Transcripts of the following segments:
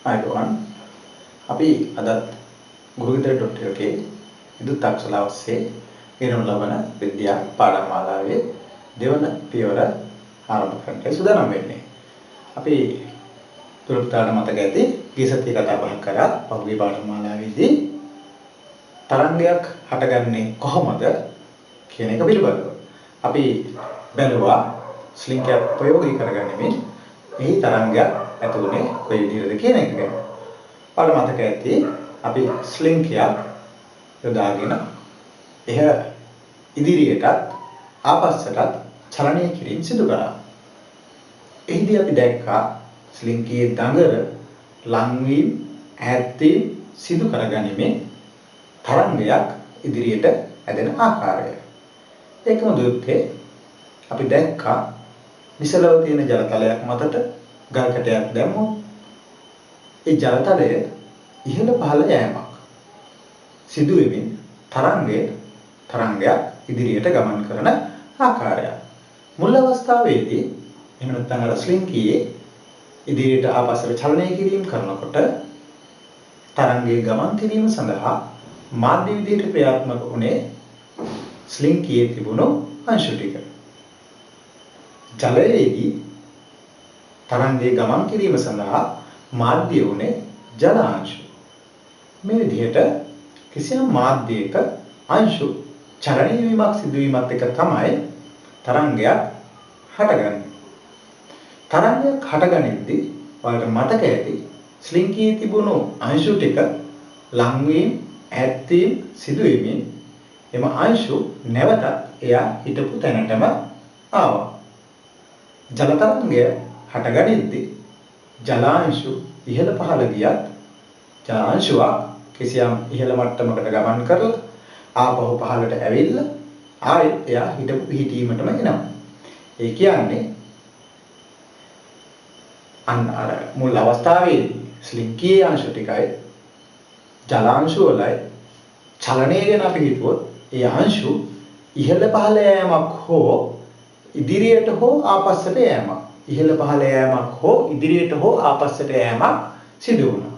අයිබෝන් අපි අදත් ගුරුවිද්‍යා.lk විදුත් අක්ෂර ඔස්සේ ගෙනු ලබන විද්‍යා පාඩම් මාලාවේ දෙවන පියවර ආරම්භ කරන්න සූදානම් වෙන්නේ. අපි තුරුපතාන මතක ඇති ගියසතිය කතා බහ කරා පහුගිය පාඩම් මාලාවේදී තරංගයක් හටගන්නේ කොහොමද කියන එක පිළිබඳව. අපි බැලුවා ස්ලින්ගයක් ප්‍රයෝගී කරගන්නේ මේ තරංගයක් ඇතුළේ කොයි විදිහටද කියන එක ගැන. ඔයාලා මතක ඇති අපි ස්ලින්ගයක් යොදාගෙන එහ ඉදිරියටත් ආපස්සටත් චලනය කිරීම සිදු කරා. එහිදී අපි දැක්කා ස්ලින්ගයේ දඟර ලංවීම ඈත්වීම සිදු කරගැනීමේ තරංගයක් ඉදිරියට ඇදෙන ආකාරය. ඒකම දුත්තේ අපි දැක්කා විසලව තියෙන ජල තලයක් මතට ගල් කැටයක් දැම්මොත් ඒ ජල තලය ඉහළ පහළ යෑමක් සිදු වෙමින් තරංගයක් ඉදිරියට ගමන් කරන ආකාරය. මුල් අවස්ථාවේදී එහෙම නැත්නම් අර ස්ලින්ගියේ ඉදිරියට ආපස්සට චලනය කිරීම කරනකොට තරංගයේ ගමන් කිරීම සඳහා මාධ්‍ය විදියට ක්‍රියාත්මක වුණේ ස්ලින්ගියේ තිබුණු අංශු ටික. ජලයේදී තරංගයේ ගමන් කිරීම සඳහා මාධ්‍ය වුණේ ජල අංශු. මේ විදිහට කිසියම් මාධ්‍යයක අංශු චලනය වීමක් සිදුවීමත් එක තමයි තරංගයක් හටගන්නේ. තරංගයක් හටගනිද්දී ඔයාලට මතක ඇති ස්ලින්ගියේ තිබුණු අංශු ටික ලංවීම ඈත්වීම සිදුවීමෙන් එම අංශු නැවතත් එයා හිටපු තැනටම ආවා. ජල තරංගය හටගනිද්දී ජලාංශු ඉහළ පහළ ගියත් ජලාංශුවක් කිසියම් ඉහළ මට්ටමකට ගමන් කරලා ආපහු පහළට ඇවිල්ලා ආයෙත් එයා හිටපු පිහිටීමටම එනවා. ඒ කියන්නේ අර මුල් අවස්ථාවේදී ස්ලින්ගියේ අංශු ටිකයි ජලාංශු වලයි චලනය ගැන අපි හිතුවොත් ඒ අංශු ඉහළ පහළ යෑමක් හෝ ඉදිරියට හෝ ආපස්සට යෑමක් ඉහළ පහළ යෑමක් හෝ ඉදිරියට හෝ ආපස්සට යෑමක් සිදු වුණා.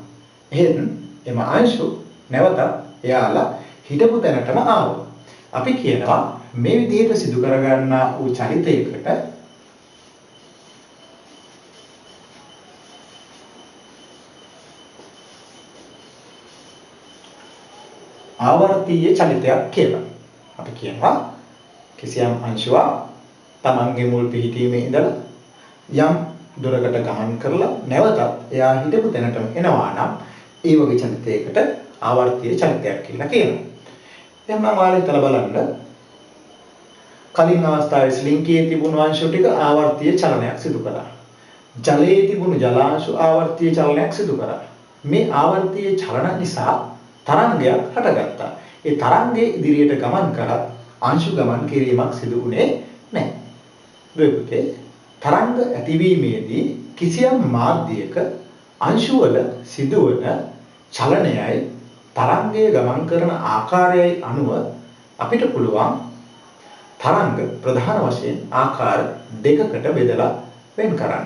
එහෙත් එම අංශු නැවත එයාලා හිටපු තැනටම ආවා. අපි කියනවා මේ විදිහට සිදු කරගන්නා වූ චලිතයකට ආවර්තීය චලිතයක් කියලා. අපි කියනවා කිසියම් අංශුවක් තමන්ගේ මුල් පිහිටීමේ ඉඳලා යම් දුරකට ගමන් කරලා නැවතත් එයා හිටපු තැනටම එනවා නම් ඒ වගේ චලිතයකට ආවර්තීය චලිතයක් කියලා කියනවා. දැන් මම ඔයාලට හිතලා බලන්න කලින් අවස්ථාවේ ස්ලින්ගියේ තිබුණු අංශු ටික ආවර්තීය චලනයක් සිදු කරා. ජලයේ තිබුණු ජලාංශු ආවර්තීය චලනයක් සිදු කරා. මේ ආවර්තීය චලන නිසා තරංගයක් හටගත්තා. ඒ තරංගයේ ඉදිරියට ගමන් කරත් අංශු ගමන් කිරීමක් සිදු වුණේ නැහැ. දෙපොතේ තරංග ඇතිවීමේදී කිසියම් මාධ්‍යයක අංශු වල සිදුවන චලනයයි තරංගයේ ගමන් කරන ආකාරයයි අනුව අපිට පුළුවන් තරංග ප්‍රධාන වශයෙන් ආකාර දෙකකට බෙදලා වෙන් කරන්න.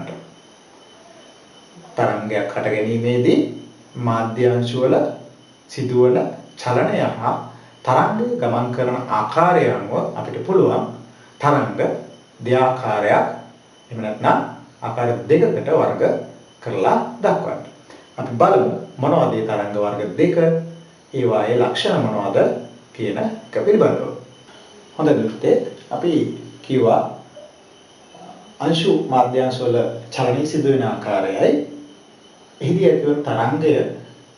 තරංගයක් හට ගැනීමේදී මාධ්‍ය අංශු වල සිදුවන චලනය හා තරංගයේ ගමන් කරන ආකාරය අනුව අපිට පුළුවන් තරංග දෙආකාරයක් එහෙම නැත්නම් ආකාර දෙකකට වර්ග කරලා දක්වන්න. අපි බලමු මොනවද මේ තරංග වර්ග දෙක, ඒවායේ ලක්ෂණ මොනවද කියන එක පිළිබඳව. හොඳට අපි කිව්වා අංශු මාධ්‍යාංශ වල චලනය සිදු වෙන ආකාරයයි එහිදී ඇතිවන තරංගය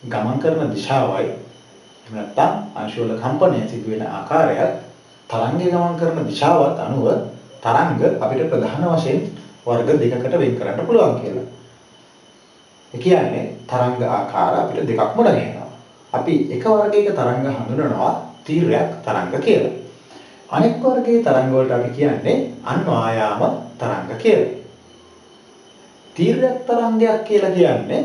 ගමන් කරන දිශාවයි එහෙම නැත්නම් අංශු වල කම්පනය සිදු වෙන ආකාරයත් තරංගය ගමන් කරන දිශාවත් අනුව තරංග අපිට ප්‍රධාන වශයෙන් වර්ග දෙකකට වෙන් කරන්න පුළුවන් කියලා. ඒ කියන්නේ තරංග ආකාර අපිට දෙකක් මුණ ගැහෙනවා. අපි එක වර්ගයක තරංග හඳුනනවා තීර්යක් තරංග කියලා. අනෙක් වර්ගයේ තරංග වලට අපි කියන්නේ අන්වායාම තරංග කියලා. තීර්යක් තරංගයක් කියලා කියන්නේ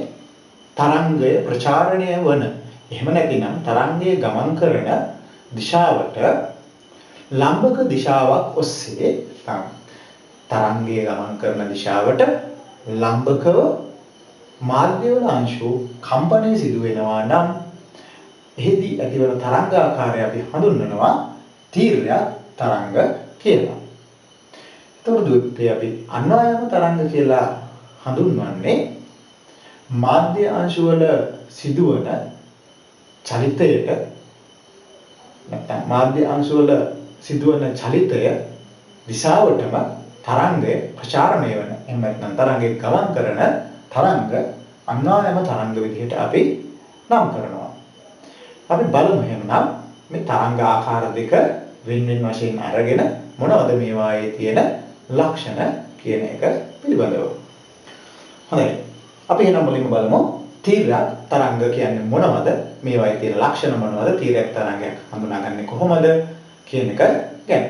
තරංගය ප්‍රචාරණය වන එහෙම නැතිනම් තරංගයේ ගමන් කරන දිශාවට ලම්බක දිශාවක් ඔස්සේ තරංගයේ ගමන් කරන දිශාවට ලම්බකව මාධ්‍යවල අංශු කම්පනය සිදු වෙනවා නම් එහිදී ඇතිවන තරංගාකාරය අපි හඳුන්වනවා තීර්යක් තරංග කියලා. එතකොට දුක්ඛය අපි අන්වායම තරංග කියලා හඳුන්වන්නේ මාධ්‍ය අංශු වල සිදුවන චලිතයට නැත්නම් මාධ්‍ය අංශු වල සිදුවන චලිතය දිශාවටම තරංගය ප්‍රචාරණය වෙන එහෙම නැත්නම් තරංගයේ ගමන් කරන තරංග අන්වායම තරංග විදිහට අපි නම් කරනවා. අපි බලමු එහෙනම් මේ තරංග ආකාර දෙක වෙන වෙන වශයෙන් අරගෙන මොනවද මේවායේ තියෙන ලක්ෂණ කියන එක පිළිබඳව. හොඳයි. අපි එහෙනම් මුලින්ම බලමු තීරයක් තරංග කියන්නේ මොනවද? මේවායේ තියෙන ලක්ෂණ මොනවද? තීරයක් තරංගයක් හඳුනාගන්නේ කොහොමද කියන එක ගැන.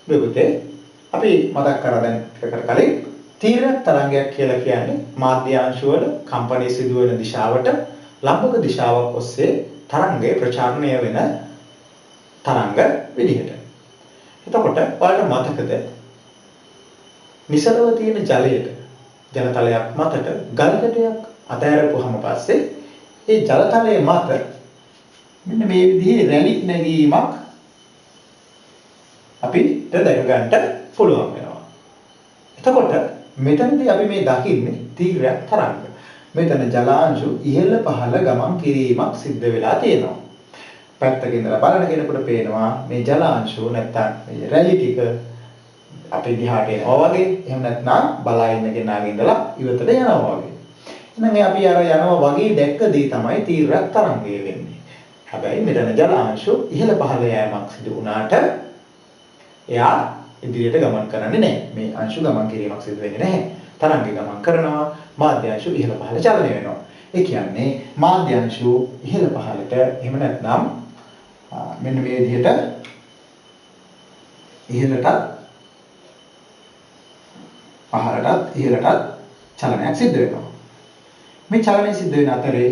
මෙපොතේ අපි මතක් කරලා දැන් එකකට කලින් තීරයක් තරංගයක් කියලා කියන්නේ මාධ්‍ය අංශු වල කම්පනය සිදුවන දිශාවට ලම්බක දිශාවක් ඔස්සේ තරංගය ප්‍රචාරණය වෙන තරංග විදිහට. එතකොට ඔයාලට මතකද නිසලව තියෙන ජලයට ජලතලයක් මතට ගල්කැටයක් අතහැරපුවාම පස්සේ ඒ ජලතලයේ මත මෙන්න මේ විදිහේ රැලි නැගීමක් අපිට දැක ගන්නට පුළුවන් වෙනවා. එතකොට මෙතනදී අපි මේ දකින්නේ තීව්‍ර තරංග. මෙතන ජලාංශු ඉහළ පහළ ගමන් කිරීමක් සිද්ධ වෙලා තියෙනවා. පැත්තකින් ඉඳලා බලන කෙනෙකුට පේනවා මේ ජලාංශු නැත්තම් මේ රැලි ටික අපේ දිහාට එනවා වගේ. එහෙම නැත්නම් බලා ඉන්න කෙනාගේ ඉඳලා ඉවතට යනවා වගේ. එහෙනම් මේ අපි අර යනවා වගේ දැක්කදී තමයි තීව්‍ර තරංගය වෙන්නේ. හැබැයි මෙතන ජලාංශු ඉහළ පහළ යෑමක් සිදු වුණාට එයා ඉදිරියට ගමන් කරන්නේ නැහැ. මේ අංශු ගමන් කිරීමක් සිදු වෙන්නේ නැහැ. තරංගය ගමන් කරනවා මාධ්‍ය අංශු ඉහළ පහළ චලනය වෙනවා. ඒ කියන්නේ මාධ්‍ය අංශු ඉහළ පහළට එහෙම නැත්නම් මෙන්න මේ විදිහට ඉහළටත් පහළටත් ඉහළටත් චලනයක් සිද්ධ වෙනවා. මේ චලනය සිද්ධ වෙන අතරේ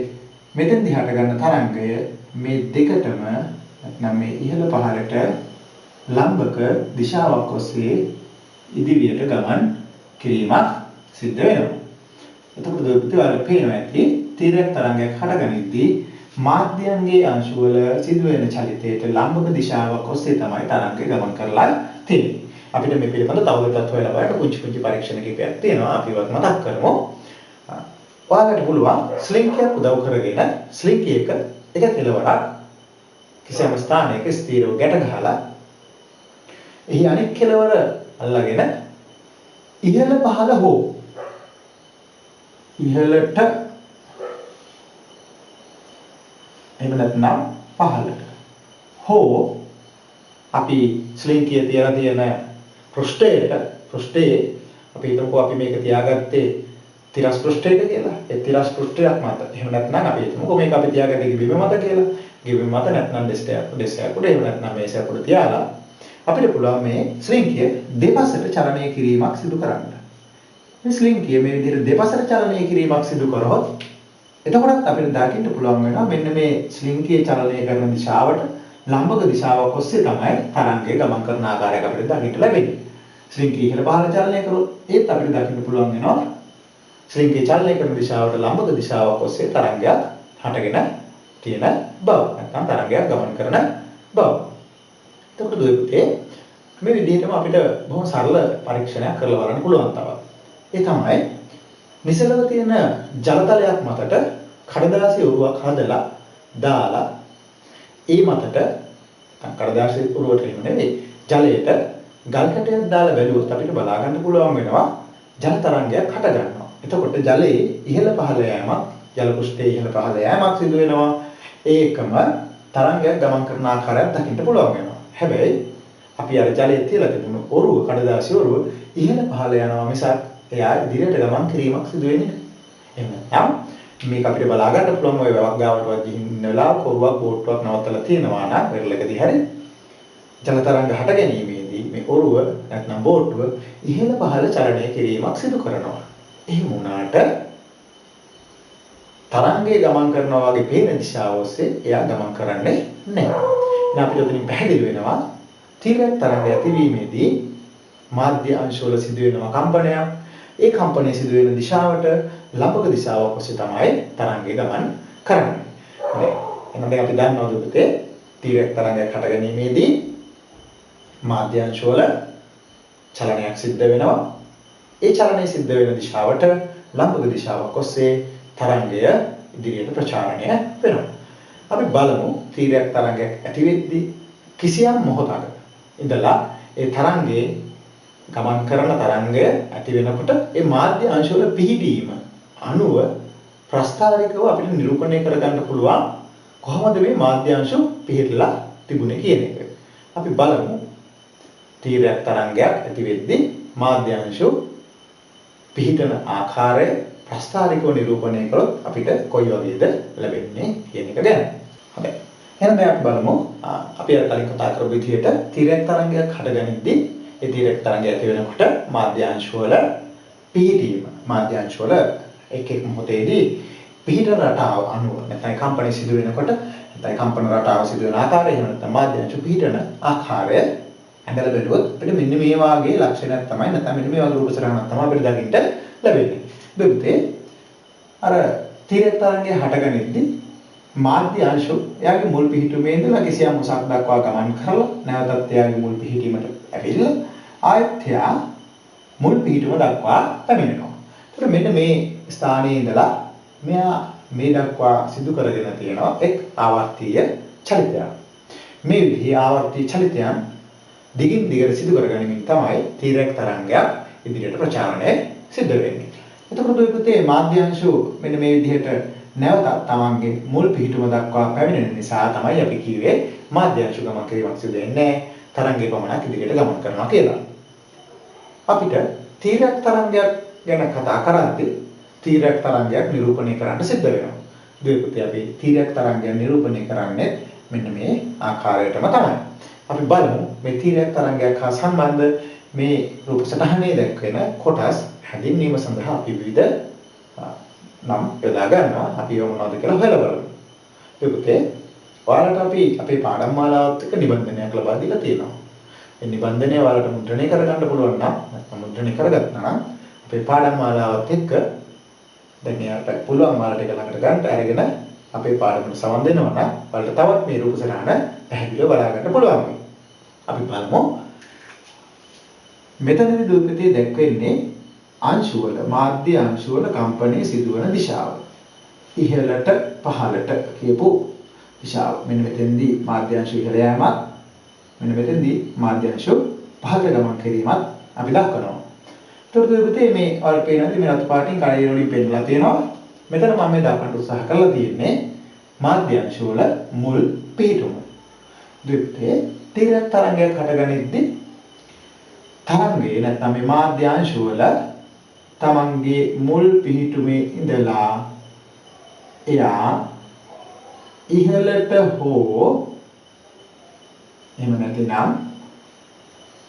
මෙතෙන් දිහාට ගන්න තරංගය මේ දෙකටම නැත්නම් මේ ඉහළ පහළට ලම්බක දිශාවක් ඔස්සේ ඉදිරියට ගමන් කිරීමක් සිද්ධ වෙනවා. එතකොට දෙවිතුවාට පේනවා ඇති තීරයක් තරංගයක් හටගනිද්දී මාධ්‍යංගයේ අංශු වල සිදුවෙන චලිතයට ලම්බක දිශාවක් ඔස්සේ තමයි තරංගය ගමන් කරලා තියෙන්නේ. අපිට මේ පිළිබඳව තවදුරටත් හොයලා බලන්න පුංචි පරීක්ෂණ කිහිපයක් තියෙනවා. අපි ඒවත් මතක් කරමු. ඔයාලට පුළුවන් ස්ලින්කියක් උදව් කරගෙන ස්ලින්කියක එක කෙලවරක් කිසියම් ස්ථානයක ස්ථිරව ගැට ගහලා එහි අනෙක් කෙලවර අල්ලගෙන ඉහළ පහළ හෝ ඉහළට එහෙම නැත්නම් පහළට හෝ අපි ස්ලින්කිය තියලා තියෙන පෘෂ්ඨයේ අපි හිතමුකෝ අපි මේක තියාගත්තේ තිරස් පෘෂ්ඨයක කියලා. ඒ තිරස් පෘෂ්ඨයක් මත. එහෙම නැත්නම් අපි හිතමුකෝ මේක අපි තියාගත්තේ ගිබිම මත කියලා. ගිබිම මත නැත්නම් ඩෙස්කයක් උඩ එහෙම නැත්නම් මේසයක් උඩ තියාලා අපිට පුළුවන් මේ ස්ලින්කිය දෙපසට චලනය කිරීමක් සිදු කරන්න. මේ ස්ලින්කිය මේ විදිහට දෙපසට චලනය කිරීමක් සිදු කරොත් එතකොටත් අපිට දකින්න පුළුවන් වෙනවා මෙන්න මේ ස්ලින්කිය චලනය කරන දිශාවට ලම්බක දිශාවක් ඔස්සේ තමයි තරංගය ගමන් කරන ආකාරයක් අපිට දකින්න ලැබෙන්නේ. ස්ලින්කිය ඉහළ පහළ චලනය කරොත් ඒත් අපිට දකින්න පුළුවන් වෙනවා ස්ලින්කිය චලනය කරන දිශාවට ලම්බක දිශාවක් ඔස්සේ තරංගයක් හටගෙන තියෙන බව. නැත්නම් තරංගයක් ගමන් කරන බව. එතකොට දුවේ මේ විදිහටම අපිට බොහොම සරල පරීක්ෂණයක් කරලා බලන්න පුළුවන් තවත්. ඒ තමයි නිසලව තියෙන ජලතලයක් මතට කඩදාසි උරුවක් හදලා දාලා ඒ මතට කඩදාසි උරුවට නෙමෙයි ජලයට ගල් කැටයක් දාලා බැලුවොත් අපිට බලා ගන්න පුළුවන් වෙනවා ජල තරංගයක් හට ගන්නවා. එතකොට ජලයේ ඉහළ පහළ යෑමක් ජල පෘෂ්ඨයේ ඉහළ පහළ යෑමක් සිදු වෙනවා. ඒකම තරංගයක් ගමන් කරන ආකාරයක් දකින්න පුළුවන් වෙනවා. හැබැයි අපි අර ජලයේ තියලා තිබුණු ඔරුව කඩදාසි ඔරුව ඉහළ පහළ යනවා මිසක් එයා ඉදිරියට ගමන් කිරීමක් සිදු වෙන්නේ නැහැ. එහෙම නැත්නම් මේක අපිට බලා ගන්න පුළුවන් ඔය වැවක් ගාවටවත් ගිහින් ඉන්න වෙලාවක ඔරුවක් බෝට්ටුවක් නවත්තලා තියෙනවා නම් වෙරළකදී හරි ජල තරංග හට ගැනීමේදී මේ ඔරුව නැත්නම් බෝට්ටුව ඉහළ පහළ චලනය කිරීමක් සිදු කරනවා. එහෙම වුණාට තරංගයේ ගමන් කරනවා වගේ පේන දිශාව ඔස්සේ එයා ගමන් කරන්නේ නැහැ. එහෙනම් අපිට උතනින් පැහැදිලි වෙනවා තීව්‍ර තරංගය ඇතිවීමේදී මාධ්‍ය අංශ වල සිදුවෙනවා කම්පනයක්. ඒ කම්පනයේ සිදුවෙන දිශාවට ලම්බක දිශාවක් ඔස්සේ තමයි තරංගය ගමන් කරන්නේ. හරි. එහෙනම් දැන් අපි දන්නවද පුතේ තීරයක් තරංගයක් හට ගැනීමේදී මාධ්‍යංශ වල චලනයක් සිද්ධ වෙනවා. ඒ චලනය සිද්ධ වෙන දිශාවට ලම්බක දිශාවක් ඔස්සේ තරංගය ඉදිරියට ප්‍රචාරණය වෙනවා. අපි බලමු තීරයක් තරංගයක් ඇති වෙද්දී කිසියම් මොහොතක ඉඳලා ඒ තරංගයේ ගමන් කරන තරංගය ඇති වෙනකොට ඒ මාධ්‍ය අංශ වල පිහිටීම අණුව ප්‍රස්ථාරිකව අපිට නිරූපණය කරගන්න පුළුවන් කොහොමද මේ මාධ්‍ය අංශ පිහිටලා තිබුණේ කියන එක. අපි බලමු තීරයක් තරංගයක් ඇති වෙද්දී මාධ්‍ය අංශ පිහිටන ආකාරය ප්‍රස්ථාරිකව නිරූපණය කළොත් අපිට කොයි වගේද ලැබෙන්නේ කියන එක ගැන. හොඳයි. එහෙනම් දැන් අපි බලමු අපි අර කලින් කතා කරපු විදිහට තීරයක් තරංගයක් හටගනිද්දී ඒ තීරයක් තරංගය ඇති වෙනකොට මාධ්‍යාංශ වල පිහිටීම මාධ්‍යාංශ වල එක් එක් මොහොතේදී පිහිට රටාව අනුව නැත්නම් කම්පන සිදු වෙනකොට නැත්නම් කම්පන රටාව සිදු වෙන ආකාරය එහෙම නැත්නම් මාධ්‍යාංශ පිහිටන ආකාරය ඇඳලා බැලුවොත් අපිට මෙන්න මේ වාගේ ලක්ෂණයක් තමයි නැත්නම් මෙන්න මේ වගේ රූප සරහනක් තමයි අපිට දකින්න ලැබෙන්නේ. දෙවිතේ අර තීරයක් තරංගය හටගනිද්දී මාධ්‍ය අංශු එයාගේ මුල් පිහිටුමේ ඉඳලා කිසියම් උසක් දක්වා ගමන් කරලා නැවතත් එයාගේ මුල් පිහිටීමට ඇවිල්ලා ආයත් එයා මුල් පිහිටුම දක්වා පැමිණෙනවා. ඒතර මෙන්න මේ ස්ථානයේ ඉඳලා මෙයා මේ දක්වා සිදු කරගෙන තියෙනවා එක් ආවර්තීය චලිතයක්. මේ විදිහේ ආවර්තීය චලිතයන් දිගින් දිගට සිදු කරගැනීමෙන් තමයි තීරයක් තරංගයක් ඉදිරියට ප්‍රචාරණය සිද්ධ වෙන්නේ. එතකොට ඔය පුතේ මාධ්‍ය අංශු මෙන්න මේ විදිහට නැවතත් තමන්ගේ මුල් පිහිටුම දක්වා පැමිණෙන නිසා තමයි අපි කිව්වේ මාධ්‍යාංශ ගමන් කිරීමක් සිදු වෙන්නේ තරංගේ පමණක් ඉදිරියට ගමන් කරනවා කියලා. අපිට තීරයක් තරංගයක් ගැන කතා කරද්දී තීරයක් තරංගයක් නිරූපණය කරන්න සිද්ධ වෙනවා. දෙවිපතේ අපි තීරයක් තරංගයක් නිරූපණය කරන්නේ මෙන්න මේ ආකාරයටම තමයි. අපි බලමු මේ තීරයක් තරංගයක් හා සම්බන්ධ මේ රූප සටහනේ දක්වන කොටස් හැඳින්වීම සඳහා අපි විවිධ නම් යොදා ගන්නවා. අපි ඒව මොනවද කියලා හොයලා බලමු. දෙවිපතේ ඔයාලට අපි අපේ පාඩම් මාලාවත් එක්ක නිබන්ධනයක් ලබා දීලා තියෙනවා. මේ නිබන්ධනය ඔයාලට මුද්‍රණය කරගන්න පුළුවන් නම් නැත්නම් මුද්‍රණය කරගත්තා නම් අපේ පාඩම් මාලාවත් එක්ක දැන් එයාට පුළුවන් ඔයාලට ඒක ළඟට ගන්න අරගෙන අපේ පාඩමට සමන් දෙනවා නම් ඔයාලට තවත් මේ රූප සරහන පැහැදිලිව බලා ගන්න පුළුවන්. අපි බලමු. මෙතනදී දුප්පතේ දැක්වෙන්නේ අංශු වල මාධ්‍ය අංශු වල කම්පනයේ සිදුවන දිශාව. ඉහළට පහළට කියපු දිශාව. මෙන්න මෙතෙන්දී මාධ්‍ය අංශු ඉහළ යෑමත් මෙන්න මෙතෙන්දී මාධ්‍ය අංශු පහළට ගමන් කිරීමත් අපි දක්වනවා. ඒතකොට දෙවිතේ මේ ඔයාලට පේනවාද මේ රතු පාටින් කඩේ වලින් පෙන්නලා තියෙනවා. මෙතන මම මේ දක්වන්න උත්සාහ කරලා තියෙන්නේ මාධ්‍ය අංශු වල මුල් පිහිටුම. දෙවිතේ තීරයක් තරංගයක් හටගනිද්දී තරංගයේ නැත්නම් මේ මාධ්‍ය අංශු වල තමන්ගේ මුල් පිහිටුමේ ඉඳලා එයා ඉහළට හෝ එහෙම නැතිනම්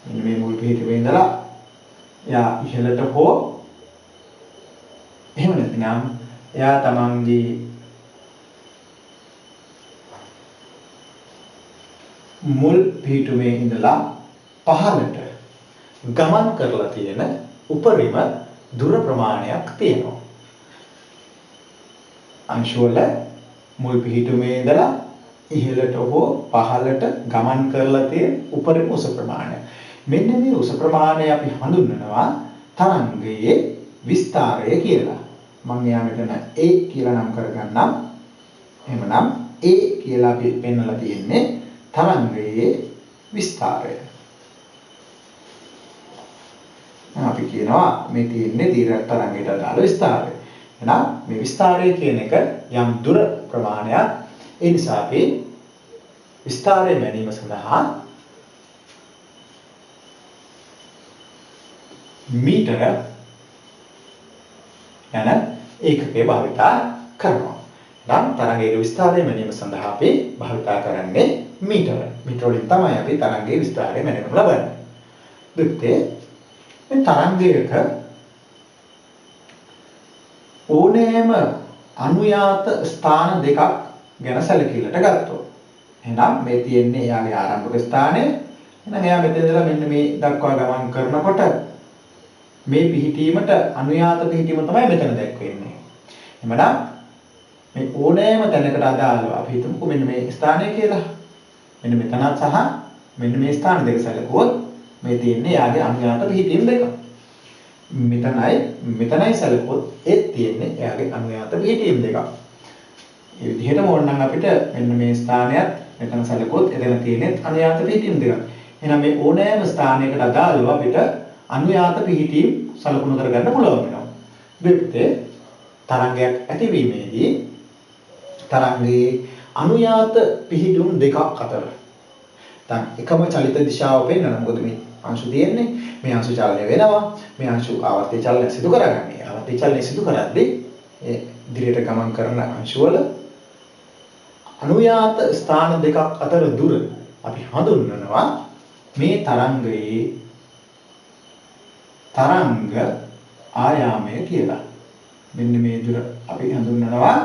මෙන්න මේ මුල් පිහිටුමේ ඉඳලා එයා ඉහළට හෝ එහෙම නැතිනම් එයා තමන්ගේ මුල් පිහිටුමේ ඉඳලා පහළට ගමන් කරලා තියෙන උපරිම දුර ප්‍රමාණයක් තියෙනවා. අංශු වල මුල් පිහිටුමේ ඉඳලා ඉහළට හෝ පහළට ගමන් කරලා තියෙන උපරිම උස ප්‍රමාණය. මෙන්න මේ උස ප්‍රමාණය අපි හඳුන්වනවා තරංගයේ විස්තාරය කියලා. මම එයා මෙතන A කියලා නම් කරගන්නම්. එහෙමනම් A කියලා අපි පෙන්නලා තියෙන්නේ තරංගයේ විස්තාරය. අපි කියනවා මේ තියෙන්නේ තීරයක් තරංගයට අදාළ විස්තාරය. එහෙනම් මේ විස්තාරය කියන එක යම් දුර ප්‍රමාණයක්. ඒ නිසා අපි විස්තාරය මැනීම සඳහා මීටර යන ඒකකය භාවිතා කරනවා. නම් තරංගයේ විස්තාරය මැනීම සඳහා අපි භාවිතා කරන්නේ මීටර. මීටර වලින් තමයි අපි තරංගයේ විස්තාරය මැනීම ලබන්නේ. දෙත්තේ මේ තරංගයක ඕනෑම අනුයාත ස්ථාන දෙකක් ගැන සැලකිල්ලට ගත්තොත් එහෙනම් මේ තියෙන්නේ එයාගේ ආරම්භක ස්ථානය. එහෙනම් එයා මෙතන ඉඳලා මෙන්න මේ දක්වා ගමන් කරනකොට මේ පිහිටීමට අනුයාත පිහිටීම තමයි මෙතන දැක්වෙන්නේ. එමනම් මේ ඕනෑම තැනකට අදාළව අපි හිතමුකෝ මෙන්න මේ ස්ථානය කියලා. මෙන්න මෙතනත් සහ මෙන්න මේ ස්ථාන දෙක සැලකුවොත් මේ තියෙන්නේ යාගේ අනුයාත පිහිටීම් දෙක. මෙතනයි සැලකුවොත් ඒත් තියෙන්නේ යාගේ අනුයාත පිහිටීම් දෙක. මේ විදිහටම ඕනනම් අපිට මෙන්න මේ ස්ථානයත් මෙතන සැලකුවොත් එතන තියෙන්නේ අනුයාත පිහිටීම් දෙක. එහෙනම් මේ ඕනෑම ස්ථානයකට අදාළව අපිට අනුයාත පිහිටීම් සලකුණු කරගන්න පුළුවන් වෙනවා. දෙපිටේ තරංගයක් ඇතිවීමේදී තරංගයේ අනුයාත පිහිටුම් දෙකක් අතර දැන් එකම චලිත දිශාව වෙන්නන මොකද මේ අංශු තියෙන්නේ මේ අංශු චලනය වෙනවා මේ අංශු ආවර්තය චලනය සිදු කරගන්නේ ආවර්තය චලනය සිදු කරද්දී ඒ ඉදිරියට ගමන් කරන අංශු වල අනුයාත ස්ථාන දෙකක් අතර දුර අපි හඳුන්වනවා මේ තරංගයේ තරංග ආයාමය කියලා. මෙන්න මේ දුර අපි හඳුන්වනවා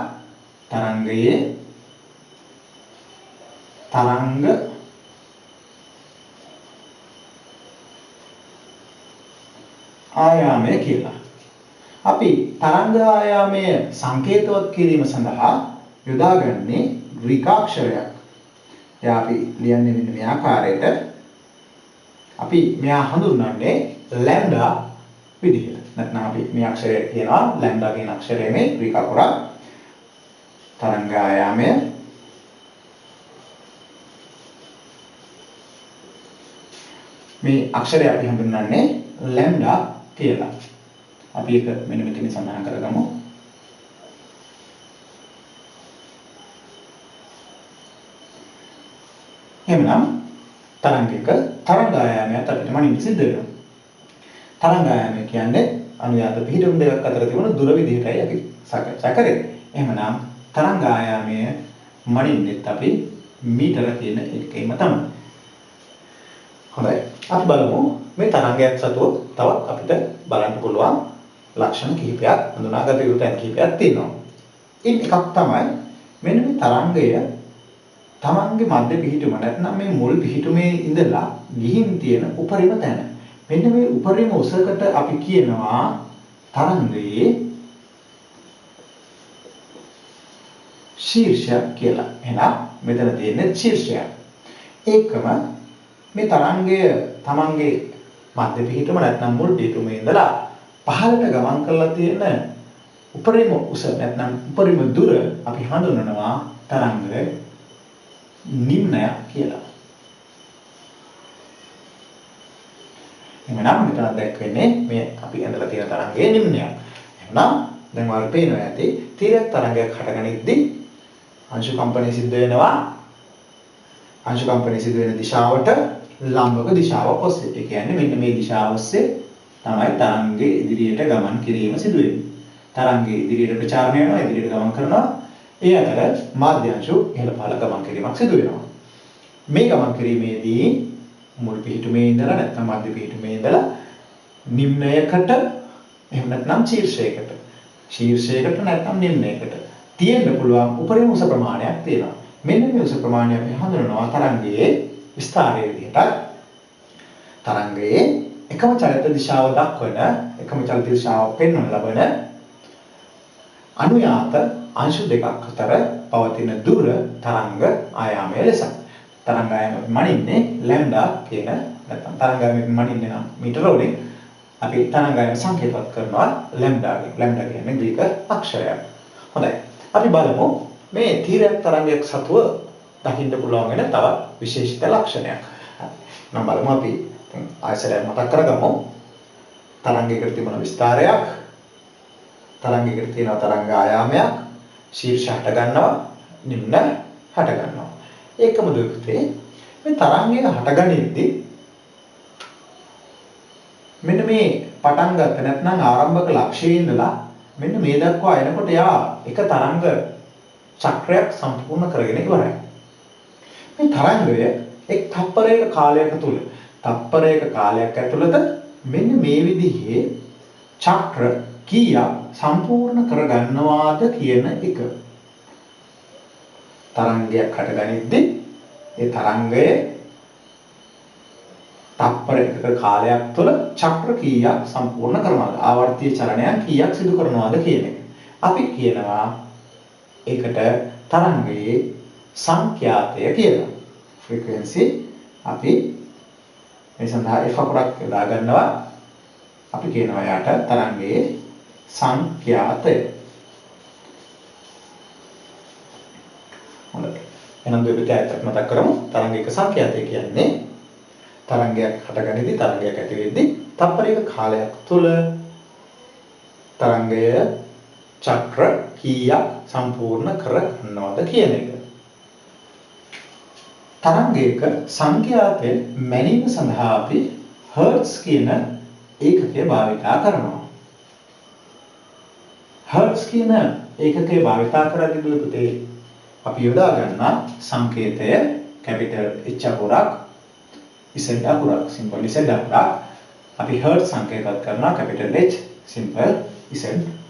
තරංගයේ තරංග ආයාමය කියලා. අපි තරංග ආයාමය සංකේතවත් කිරීම සඳහා යොදාගන්නේ ග්‍රීක අක්ෂරයක්. එයා අපි ලියන්නේ මෙන්න මේ ආකාරයට. අපි මෙයා හඳුන්වන්නේ ලැම්ඩා විදිහට. නැත්නම් අපි මේ අක්ෂරය කියනවා ලැම්ඩා කියන අක්ෂරය මේ ග්‍රීක අකුර. තරංග ආයාමය මේ අක්ෂරය අපි හඳුන්වන්නේ ලැම්ඩා කියලා. අපි ඒක මෙන්න මෙතන සඳහන් කරගමු. එහෙනම් තරංගයක තරංග ආයාමයක් අපිට මනින්න සිද්ධ වෙනවා. තරංග ආයාමය කියන්නේ අනුයාත පිහිටුම් දෙකක් අතර තිබුණු දුර විදිහටයි අපි සාකච්ඡා කරේ. එහෙනම් තරංග ආයාමය මනින්නෙත් අපි මීටර කියන එකේම තමයි. හොඳයි. අපි බලමු මේ තරංගයක් සතුව තවත් අපිට බලන්න පුළුවන් ලක්ෂණ කිහිපයක් හඳුනාගත යුතු තැන් කිහිපයක් තියෙනවා. ඉන් එකක් තමයි මෙන්න මේ තරංගය තමන්ගේ මැද පිහිටුම නැත්නම් මේ මුල් පිහිටුමේ ඉඳලා ගිහින් තියෙන උපරිම තැන. මෙන්න මේ උපරිම උසකට අපි කියනවා තරංගයේ ශීර්ෂයක් කියලා. එහෙනම් මෙතන තියෙන්නේ ශීර්ෂයක්. ඒකම මේ තරංගය තමන්ගේ මැද පිහිටුම නැත්නම් මුල් පිහිටුමේ ඉඳලා පහළට ගමන් කරලා තියෙන උපරිම උස නැත්නම් උපරිම දුර අපි හඳුන්වනවා තරංග නිම්නය කියලා. එහෙනම් මෙතන දැක්වෙන්නේ මේ අපි ඇඳලා තියෙන තරංගයේ නිම්නයක්. එහෙනම් දැන් ඔයාලට පේනවා ඇති තීරක තරංගයක් හටගනිද්දී අංශු කම්පනය සිද්ධ වෙනවා. අංශු කම්පනය සිදු වෙන දිශාවට ලම්බක දිශාවක් ඔස්සේ. ඒ කියන්නේ මෙන්න මේ දිශාව ඔස්සේ තමයි තරංගයේ ඉදිරියට ගමන් කිරීම සිදු වෙන්නේ. තරංගයේ ඉදිරියට ප්‍රචාරණය වෙනවා, ඉදිරියට ගමන් කරනවා. ඒ අතර මාධ්‍යංශු ඉහළ පහළ ගමන් කිරීමක් සිදු වෙනවා. මේ ගමන් කිරීමේදී මුල් පිහිටුමේ ඉඳලා නැත්නම් මධ්‍ය පිහිටුමේ ඉඳලා නිම්නයකට එහෙම නැත්නම් ශීර්ෂයකට නැත්නම් නිම්නයකට තියෙන්න පුළුවන් උපරිම උස ප්‍රමාණයක් තියෙනවා. මෙන්න මේ උස ප්‍රමාණය අපි හඳුනනවා තරංගයේ විස්තරයේ විදිහට. තරංගයේ එකම චලිත දිශාව දක්වන එකම චලිත දිශාව පෙන්වන ලබන අනුයාත අංශු දෙකක් අතර පවතින දුර තරංග ආයාමය ලෙස. තරංග ආයාමය මනින්නේ ලැම්ඩා කියන නැත්නම් තරංග ආයාමය මනින්නේ නම් මීටර වලින් අපි තරංග ආයාමය සංකේතවත් කරනවා ලැම්ඩා කියන්නේ ග්‍රීක අක්ෂරයක්. හොඳයි. අපි බලමු මේ තීරක තරංගයක් සතුව දකින්න පුළුවන් වෙන තවත් විශේෂිත ලක්ෂණයක්. නම් බලමු අපි ආයතනය මතක් කරගමු. තරංගයකට තිබුණ විස්තරයක්, තරංගයකට තියෙන තරංග ආයාමයක්, ශීර්ෂ හට ගන්නවා, නිම්න හට ගන්නවා. ඒකම දුක්තේ මේ තරංගය හටගනිද්දී මෙන්න මේ පටන් ගන්න නැත්නම් ආරම්භක ලක්ෂයේ ඉඳලා මෙන්න මේ දක්වා එනකොට යා එක තරංග චක්‍රයක් සම්පූර්ණ කරගෙන ඉවරයි. මේ තරංගය එක් තප්පරයක කාලයක තුල තප්පරයක කාලයක් ඇතුළත මෙන්න මේ විදිහේ චක්‍ර කීයක් සම්පූර්ණ කරගන්නවාද කියන එක. තරංගයක් හටගනිද්දී ඒ තරංගය තප්පර එකක කාලයක් තුළ චක්‍ර කීයක් සම්පූර්ණ කරනවද? ආවර්තීය චලනයන් කීයක් සිදු කරනවද කියන එක. අපි කියනවා ඒකට තරංගයේ සංඛ්‍යාතය කියලා. ෆ්‍රීකවන්සි අපි මේ සඳහා f අකුරක් යොදා ගන්නවා. අපි කියනවා යාට තරංගයේ සංඛ්‍යාතය. හොඳයි. එහෙනම් දෙවිත ඇත්තක් මතක් කරමු. තරංගයක සංඛ්‍යාතය කියන්නේ තරංගයක් හටගනිද්දී තරංගයක් ඇති වෙද්දී තප්පරයක කාලයක් තුළ තරංගය චක්‍ර කීයක් සම්පූර්ණ කර ගන්නවද කියන එක. තරංගයක සංඛ්‍යාතය මැනීම සඳහා අපි හර්ට්ස් කියන ඒකකය භාවිතා කරනවා. හර්ට්ස් කියන ඒකකය භාවිතා කරද්දී පුතේ අපි යොදා ගන්නා සංකේතය කැපිටල් H අකුරක් Z අකුරක් සිම්පල් Z අකුරක් අපි හර්ට්ස් සංකේතවත් කරනවා කැපිටල් H සිම්පල් Z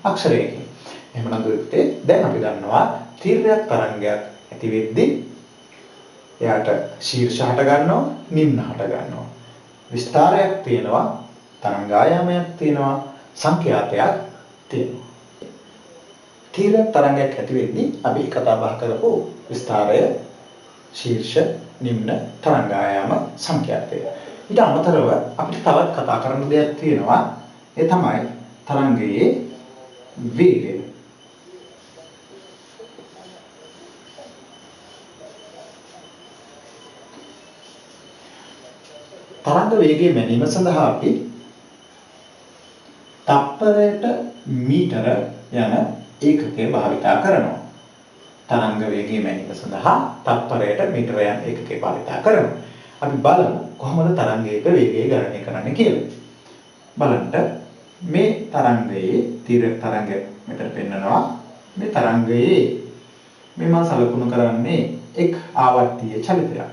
අක්ෂරයකින්. එහෙමනම් පුතේ දැන් අපි දන්නවා තීව්‍රයක් තරංගයක් ඇති වෙද්දී එයාට ශීර්ෂ හට ගන්නවා නිම්න හට ගන්නවා. විස්තරයක් තියෙනවා තරංගායාමයක් තියෙනවා සංඛ්‍යාතයක් තියෙනවා. තීව්‍ර තරංගයක් ඇති වෙද්දී අපි කතා බහ කරපු විස්තරය ශීර්ෂ නිම්න තරංගායාම සංඛ්‍යාතය. ඊට අමතරව අපිට තවත් කතා කරන්න දෙයක් තියෙනවා. ඒ තමයි තරංගයේ වේගය. තරංග වේගය මැනීම සඳහා අපි තප්පරයට මීටර යන ඒකකය භාවිතා කරනවා. තරංග වේගය මැනීම සඳහා තප්පරයට මීටර යන ඒකකය භාවිතා කරනවා. අපි බලමු කොහොමද තරංගයක වේගය ගණනය කරන්නේ කියලා. බලන්න මේ තරංගයේ තීව්‍ර තරංගය මෙතන පෙන්නනවා. මේ තරංගයේ මේ මා සලකුණු කරන්නේ එක් ආවර්තීය චලිතයක්.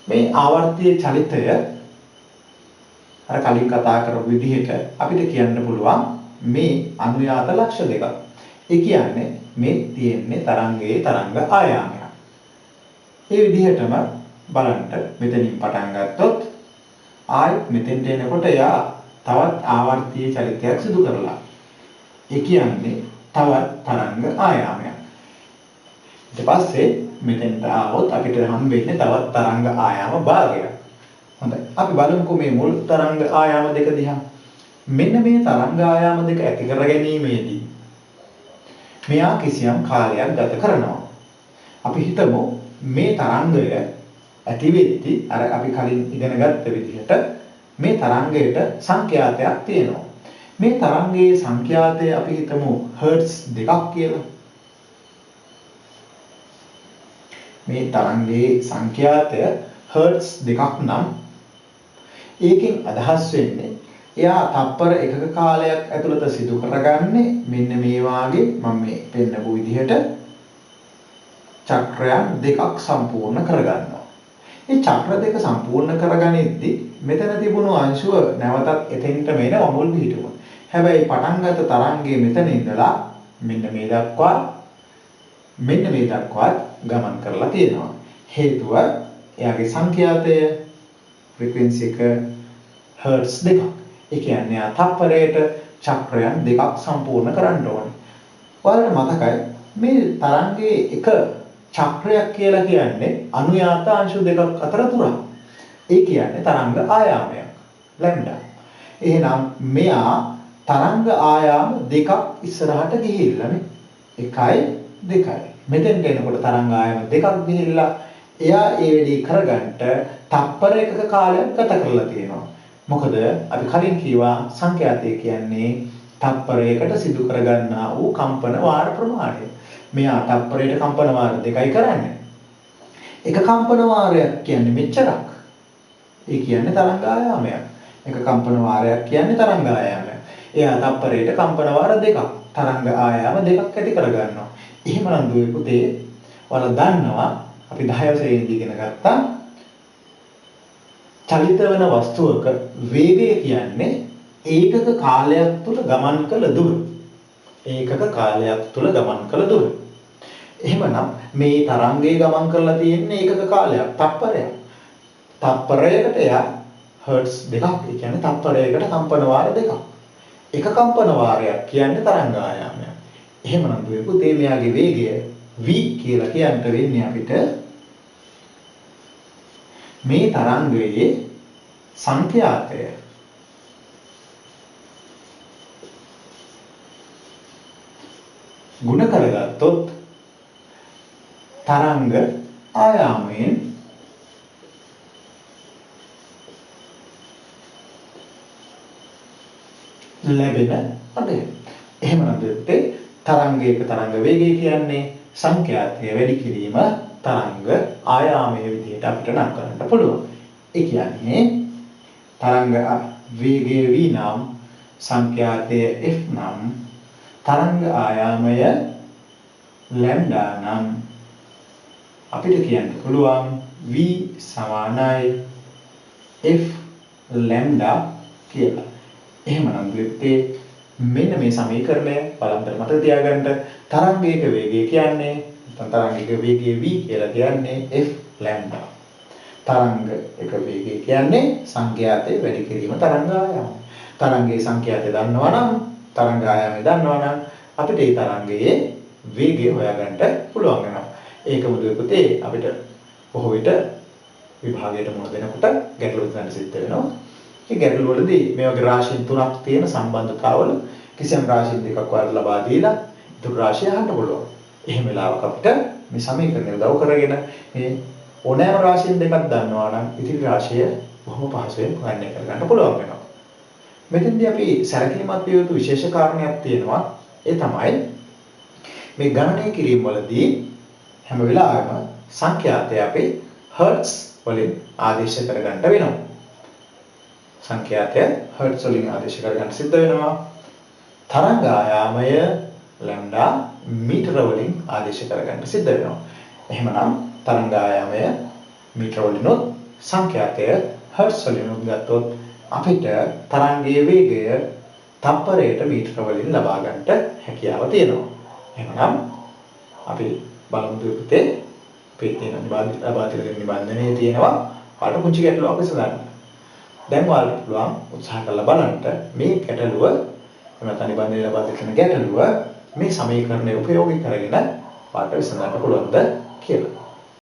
මේ ආවර්තීය චලිතය අර කලින් කතා කරපු විදිහට අපිට කියන්න පුළුවන් මේ අනුයාත ලක්ෂ දෙකක්. ඒ කියන්නේ මේ තියෙන්නේ තරංගයේ තරංග ආයාමයක්. ඒ විදිහටම බලන්න මෙතනින් පටන් ගත්තොත් ආයෙත් මෙතෙන්ට එනකොට එයා තවත් ආවර්තීය චලිතයක් සිදු කරලා. ඒ කියන්නේ තවත් තරංග ආයාමයක්. ඊට පස්සේ මෙතෙන්ට ආවොත් අපිට හම් වෙන්නේ තවත් තරංග ආයාම භාගයක්. හොඳයි. අපි බලමුකෝ මේ මුල් තරංග ආයාම දෙක දිහා. මෙන්න මේ තරංග ආයාම දෙක ඇති කර ගැනීමේදී මෙයා කිසියම් කාලයක් ගත කරනවා. අපි හිතමු මේ තරංගය ඇති වෙද්දී අර අපි කලින් ඉගෙන ගත්ත විදිහට මේ තරංගයට සංඛ්‍යාතයක් තියෙනවා. මේ තරංගයේ සංඛ්‍යාතය අපි හිතමු හර්ට්ස් දෙකක් කියලා. මේ තරංගයේ සංඛ්‍යාතය හර්ට්ස් දෙකක් නම් ඒකෙන් අදහස් වෙන්නේ එයා තප්පර එකක කාලයක් ඇතුළත සිදු කරගන්නේ මෙන්න මේ වාගේ මම මේ පෙන්නපු විදිහට චක්‍රයන් දෙකක් සම්පූර්ණ කරගන්නවා. මේ චක්‍ර දෙක සම්පූර්ණ කරගනිද්දී මෙතන තිබුණු අංශුව නැවතත් එතෙන්ට මෙන වමුල් පිහිටුවා. හැබැයි පටන් ගත්ත තරංගයේ මෙතන ඉඳලා මෙන්න මේ දක්වා ගමන් කරලා තියෙනවා. හේතුව එයාගේ සංඛ්‍යාතය ෆ්‍රීකවන්සි එක හර්ට්ස් දෙකක්. ඒ කියන්නේ තප්පරයට චක්‍රයන් දෙකක් සම්පූර්ණ කරන්න ඕනේ. ඔයාලට මතකයි මේ තරංගයේ එක චක්‍රයක් කියලා කියන්නේ අනුයාත අංශු දෙකක් අතර තුරක්. ඒ කියන්නේ තරංග ආයාමයක් ලැම්ඩා. එහෙනම් මෙයා තරංග ආයාම දෙකක් ඉස්සරහට ගිහිල්ලානේ. 1යි 2යි. මෙතෙන්ට එනකොට තරංග ආයාම දෙකක් ගිහිල්ලා එයා ඒ වැඩේ කරගන්න තප්පර එකක කාලයක් ගත කරලා තියෙනවා. මොකද අපි කලින් කිව්වා සංඛ්‍යාතය කියන්නේ තප්පරයකට සිදු කරගන්නා වූ කම්පන වාර ප්‍රමාණය. මෙයා තප්පරයට කම්පන වාර දෙකයි කරන්නේ. එක කම්පන වාරයක් කියන්නේ මෙච්චරක්. ඒ කියන්නේ තරංග ආයාමයක්. එක කම්පන වාරයක් කියන්නේ තරංග ආයාමයක්. එයා තප්පරයට කම්පන වාර දෙකක් තරංග ආයාම දෙකක් ඇති කරගන්නවා. එහෙමනම් දුවේ පුතේ ඔයාලා දන්නවා අපි 10 ශ්‍රේණියේදී ඉගෙන ගත්තා චලිත වෙන වස්තුවක වේගය කියන්නේ ඒකක කාලයක් තුල ගමන් කළ දුර. ඒකක කාලයක් තුල ගමන් කළ දුර. එහෙමනම් මේ තරංගයේ ගමන් කරලා තියෙන්නේ ඒකක කාලයක් තප්පරයක්. තප්පරයකට එයා හර්ට්ස් දෙකක්. ඒ කියන්නේ තප්පරයකට කම්පන වාර දෙකක්. එක කම්පන වාරයක් කියන්නේ තරංග ආයාමයක්. එහෙමනම් දුවේ පුතේ මෙයාගේ වේගය v කියලා කියන්න වෙන්නේ අපිට මේ තරංගයේ සංඛ්‍යාතය ගුණ කරගත්තොත් තරංග ආයාමයෙන් ලැබෙන අගය. එහෙමනම් දෙත්තේ තරංගයක තරංග වේගය කියන්නේ සංඛ්‍යාතය වැඩි කිරීම තරංග ආයාමයේ විදිහට අපිට නම් කරන්න පුළුවන්. ඒ කියන්නේ තරංග වේගය v නම් සංඛ්‍යාතය f නම් තරංග ආයාමය ලැම්ඩා නම් අපිට කියන්න පුළුවන් v සමානයි f ලැම්ඩා කියලා. එහෙමනම් දෙත්තේ මෙන්න මේ සමීකරණය බලන්න මතක තියාගන්න තරංගයක වේගය කියන්නේ තරංගයක වේගය v කියලා කියන්නේ f ලැම්ඩා. තරංගයක වේගය කියන්නේ සංඛ්‍යාතය වැඩි කිරීම තරංග ආයාමය. තරංගයේ සංඛ්‍යාතය දන්නවා නම් තරංග ආයාමය දන්නවා නම් අපිට ඒ තරංගයේ වේගය හොයාගන්න පුළුවන් වෙනවා. ඒක මුදුවේ පුතේ අපිට බොහෝ විට විභාගයට මුහුණ දෙනකොට ගැටලු ගන්න සිද්ධ වෙනවා. මේ ගැටලු වලදී මේ වගේ රාශීන් තුනක් තියෙන සම්බන්ධතාවල කිසියම් රාශීන් දෙකක් වල ලබා දීලා ඉතුරු රාශිය අහන්න පුළුවන්. එහෙම වෙලාවක අපිට මේ සමීකරණය උදව් කරගෙන මේ ඕනෑම රාශීන් දෙකක් දන්නවා නම් ඉතිරි රාශිය බොහොම පහසුවෙන් ගණනය කරගන්න පුළුවන් වෙනවා. මෙතෙන්දී අපි සැලකිලිමත් විය යුතු විශේෂ කාරණයක් තියෙනවා. ඒ තමයි මේ ගණනය කිරීම වලදී හැම වෙලාවෙම සංඛ්‍යාතය අපි හර්ට්ස් වලින් ආදේශ කරගන්න වෙනවා. සංඛ්‍යාතය හර්ට්ස් වලින් ආදේශ කරගන්න සිද්ධ වෙනවා. තරංග ආයාමය ලැම්ඩා මීටර වලින් ආදේශ කරගන්න සිද්ධ වෙනවා. එහෙමනම් තරංග ආයාමය මීටර වලින් සංඛ්‍යාතය හර්ට්ස් වලින් ගත්තොත් අපිට තරංගයේ වේගය තප්පරයට මීටර වලින් ලබා ගන්නට හැකියාව තියෙනවා. එහෙනම් අපි බලමු පුතේ අපේ තියෙන නිබන්ධනයේ තියෙනවා පාඩ පුංචි ගැටලුවක් විසඳන්න. දැන් ඔයාලට පුළුවන් උත්සාහ කරලා බලන්න මේ ගැටලුව නැත්නම් නිබන්ධනයේ ලබා දෙන ගැටලුව මේ සමීකරණය උපයෝගී කරගෙන පාඩ විසඳන්න පුළුවන්ද කියලා.